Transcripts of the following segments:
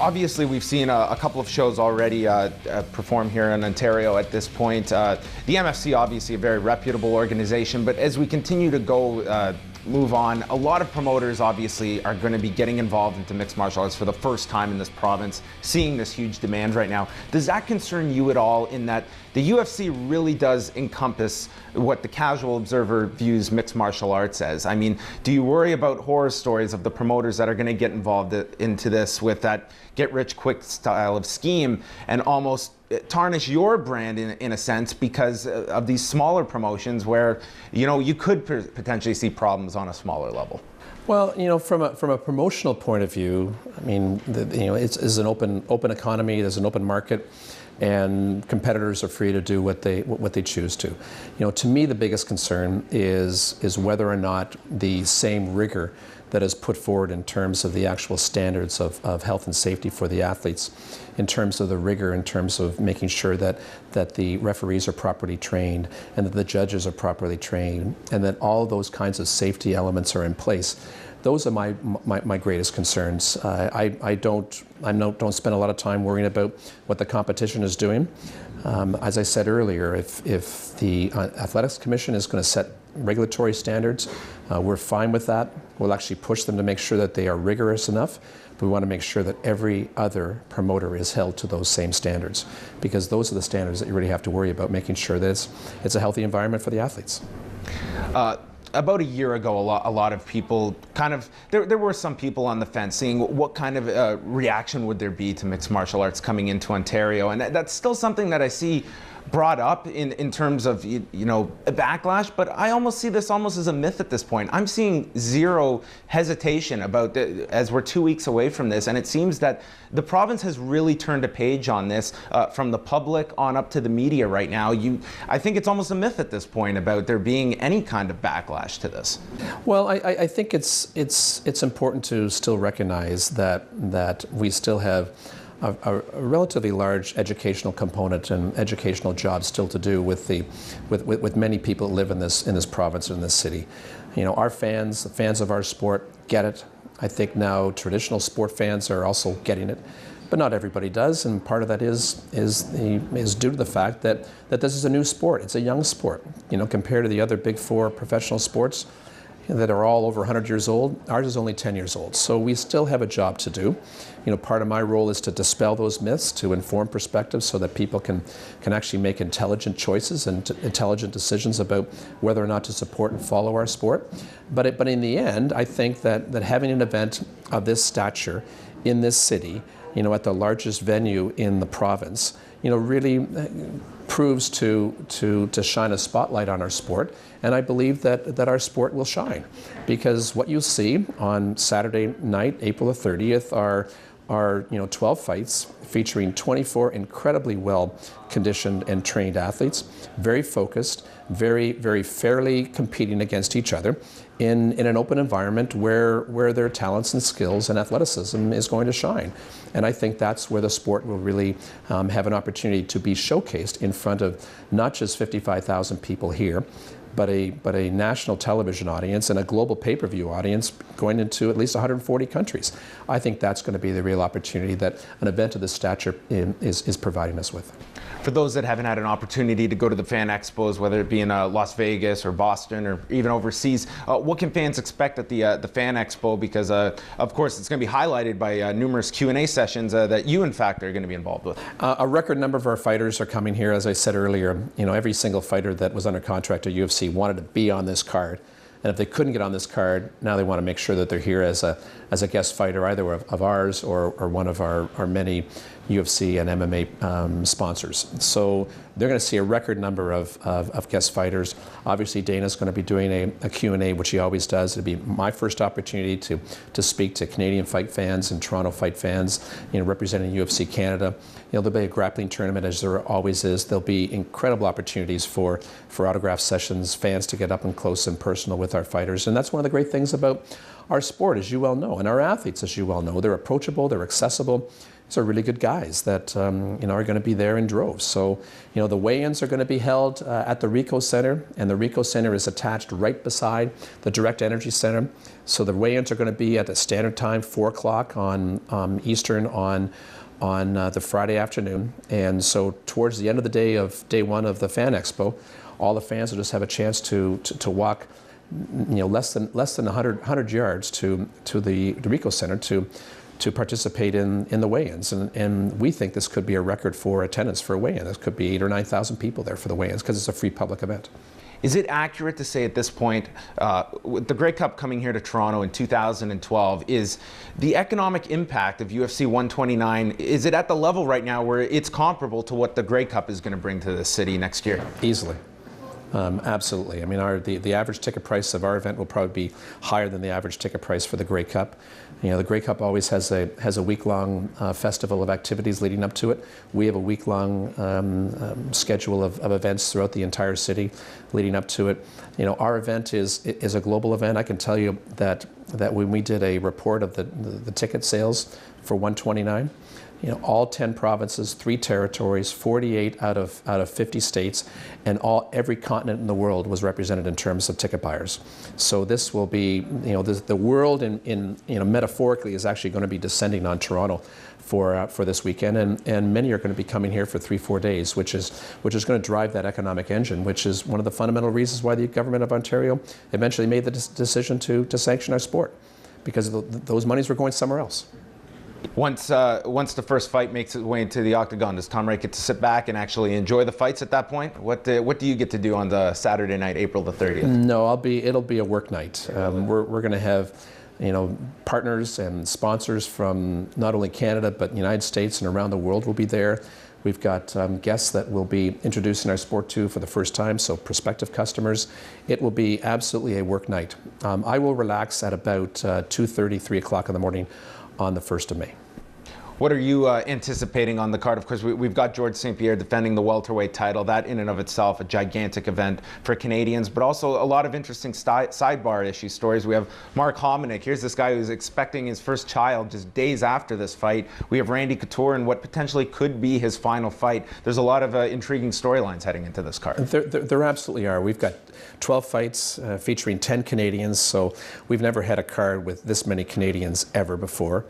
Obviously, we've seen a couple of shows already perform here in Ontario at this point. The MFC, obviously a very reputable organization, but as we continue to go move on, a lot of promoters obviously are going to be getting involved into mixed martial arts for the first time in this province, seeing this huge demand right now. Does that concern you at all, in that the UFC really does encompass what the casual observer views mixed martial arts as? I mean, do you worry about horror stories of the promoters that are going to get involved into this with that get-rich-quick style of scheme and almost tarnish your brand in a sense because of these smaller promotions where, you know, you could potentially see problems on a smaller level? Well, you know, from a promotional point of view, I mean, it's an open economy. There's an open market, and competitors are free to do what they choose to. You know, to me, the biggest concern is whether or not the same rigor that is put forward in terms of the actual standards of health and safety for the athletes, in terms of the rigor, in terms of making sure that the referees are properly trained and that the judges are properly trained and that all those kinds of safety elements are in place. Those are my greatest concerns. I don't spend a lot of time worrying about what the competition is doing. As I said earlier, if the Athletics Commission is going to set regulatory standards, we're fine with that. We'll actually push them to make sure that they are rigorous enough. But we want to make sure that every other promoter is held to those same standards, because those are the standards that you really have to worry about, making sure that it's a healthy environment for the athletes. About a year ago, a lot of people kind of, there were some people on the fence seeing what kind of reaction would there be to mixed martial arts coming into Ontario. And that's still something that I see brought up in terms of, you know, a backlash, but I almost see this almost as a myth at this point. I'm seeing zero hesitation about as we're 2 weeks away from this, and it seems that the province has really turned a page on this, from the public on up to the media right now. I think it's almost a myth at this point about there being any kind of backlash to this. Well, I think it's important to still recognize that we still have a relatively large educational component and educational jobs still to do with many people that live in this province and in this city. You know, our fans, the fans of our sport, get it. I think now traditional sport fans are also getting it, but not everybody does, and part of that is due to the fact that this is a new sport. It's a young sport. You know, compared to the other big four professional sports that are all over 100 years old, ours is only 10 years old. So we still have a job to do. You know, part of my role is to dispel those myths, to inform perspectives so that people can actually make intelligent choices and intelligent decisions about whether or not to support and follow our sport. But in the end, I think that having an event of this stature in this city, you know, at the largest venue in the province, you know, really proves to shine a spotlight on our sport. And I believe that our sport will shine, because what you'll see on Saturday night, April the 30th, are 12 fights featuring 24 incredibly well conditioned and trained athletes, very focused, very, very fairly competing against each other in an open environment where their talents and skills and athleticism is going to shine. And I think that's where the sport will really have an opportunity to be showcased in front of not just 55,000 people here, but a national television audience and a global pay-per-view audience going into at least 140 countries. I think that's going to be the real opportunity that an event of this stature is providing us with. For those that haven't had an opportunity to go to the fan expos, whether it be in Las Vegas or Boston or even overseas, what can fans expect at the fan expo? Because of course it's going to be highlighted by numerous Q&A sessions that you in fact are going to be involved with. A record number of our fighters are coming here. As I said earlier, you know, every single fighter that was under contract at UFC wanted to be on this card. And if they couldn't get on this card, now they want to make sure that they're here as a guest fighter, either of ours or one of our many UFC and MMA sponsors. So they're going to see a record number of guest fighters. Obviously, Dana's going to be doing a Q&A, which he always does. It'll be my first opportunity to speak to Canadian fight fans and Toronto fight fans, you know, representing UFC Canada. You know, there'll be a grappling tournament, as there always is. There'll be incredible opportunities for autograph sessions, fans to get up and close and personal with our fighters. And that's one of the great things about our sport, as you well know, and our athletes, as you well know. They're approachable, they're accessible. these are really good guys that you know, are going to be there in droves. So, you know, the weigh-ins are going to be held at the Ricoh Center, and the Ricoh Center is attached right beside the Direct Energy Center. So the weigh-ins are going to be at the standard time, 4 o'clock on Eastern on the Friday afternoon. And so towards the end of the day of day one of the Fan Expo, all the fans will just have a chance to walk, you know, less than 100 yards to the Ricoh Center to participate in the weigh-ins. And we think this could be a record for attendance for a weigh-in. This could be 8,000 or 9,000 people there for the weigh-ins because it's a free public event. Is it accurate to say at this point, with the Grey Cup coming here to Toronto in 2012, is the economic impact of UFC 129, is it at the level right now where it's comparable to what the Grey Cup is going to bring to the city next year? Easily. Absolutely. I mean, the average ticket price of our event will probably be higher than the average ticket price for the Grey Cup. You know, the Grey Cup always has a week-long festival of activities leading up to it. We have a week-long schedule of events throughout the entire city leading up to it. You know, our event is a global event. I can tell you that when we did a report of the ticket sales for 129, you know, all 10 provinces, 3 territories, 48 out of 50 states, and every continent in the world was represented in terms of ticket buyers. So this will be, you know, the world in you know, metaphorically is actually going to be descending on Toronto for this weekend, and many are going to be coming here for 3-4 days, which is going to drive that economic engine, which is one of the fundamental reasons why the government of Ontario eventually made the decision to sanction our sport, because those monies were going somewhere else. Once the first fight makes its way into the octagon, does Tom Wright get to sit back and actually enjoy the fights at that point? What do you get to do on the Saturday night, April the 30th? No, it'll be a work night. We're going to have, you know, partners and sponsors from not only Canada but the United States and around the world will be there. We've got guests that we'll be introducing our sport to for the first time, so prospective customers. It will be absolutely a work night. I will relax at about 2:30, 3 o'clock in the morning on the 1st of May. What are you anticipating on the card? Of course, we've got George St-Pierre defending the welterweight title. That in and of itself a gigantic event for Canadians, but also a lot of interesting sidebar issue stories. We have Mark Hominick. Here's this guy who's expecting his first child just days after this fight. We have Randy Couture in what potentially could be his final fight. There's a lot of intriguing storylines heading into this card. There absolutely are. We've got 12 fights featuring 10 Canadians, so we've never had a card with this many Canadians ever before.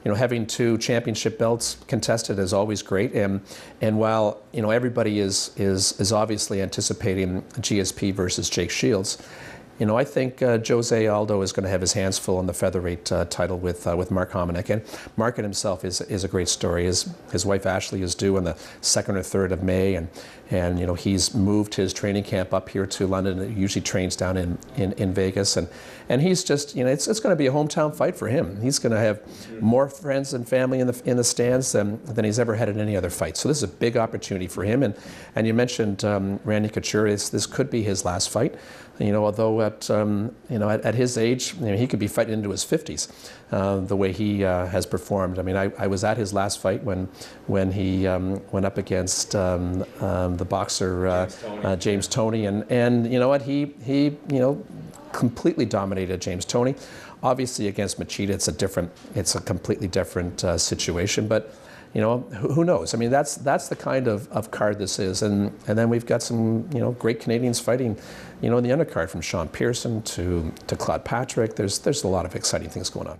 You know, having 2 championship belts contested is always great, and while, you know, everybody is obviously anticipating GSP versus Jake Shields, you know, I think Jose Aldo is going to have his hands full on the featherweight title with Mark Hominick. And Mark himself is a great story. His wife Ashley is due on the 2nd or 3rd of May, and you know, he's moved his training camp up here to London. He usually trains down in Vegas, and he's just, you know, it's going to be a hometown fight for him. He's going to have more friends and family in the stands than he's ever had in any other fight. So this is a big opportunity for him. And you mentioned Randy Couture. This could be his last fight. You know, although at his age, you know, he could be fighting into his 50s, the way he has performed. I mean, I was at his last fight when he went up against the boxer James Toney, and you know what, he you know, completely dominated James Toney. Obviously, against Machida, it's a completely different situation, but. You know, who knows? I mean, that's the kind of card this is, and then we've got some, you know, great Canadians fighting, you know, in the undercard, from Sean Pearson to Claude Patrick. There's a lot of exciting things going on.